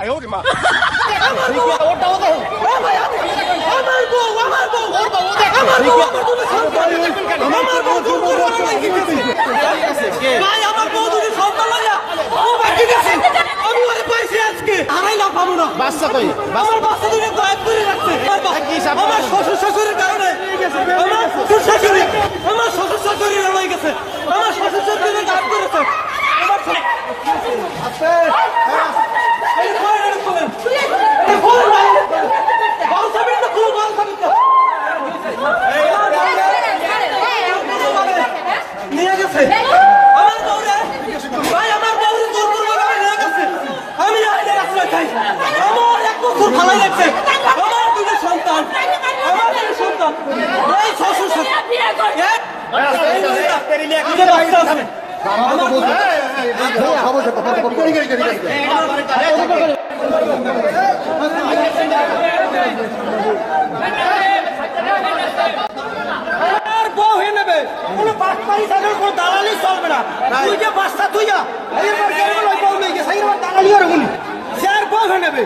哎呦我的妈！ বাচ্চা কই আমার বাচ্চা দুটো গায়েব করে রাখছে আমার শ্বশুর শাশুড়ির কারণে আমার শ্বশুর শাশুড়ি রয়ে গেছে আমার শ্বশুর শাশুড়ি গায়েব করেছে আমার আস্তে এই কয়রে বলেন এই ফোন বাইরে বাল সাবিত তো খুব বাল সাবিত নিয়ে গেছে আমার বউরে ভাই আমার বউরে দূর করে নিয়ে গেছে আমি আইলে রাস্তায় খাই আমার এক বছর ভালো লাগছে আমার দুটো সন্তান আমার দুটো সন্তান এই শ্বশুর বউ হয়ে নেবে কোনো বাচ্চাই থাকলে কোনো দালালি চলবে না তুই যে বাচ্চা তুই যা বউ নেই গেছে দালালি আর গুলি সে আর বউ হয়ে নেবে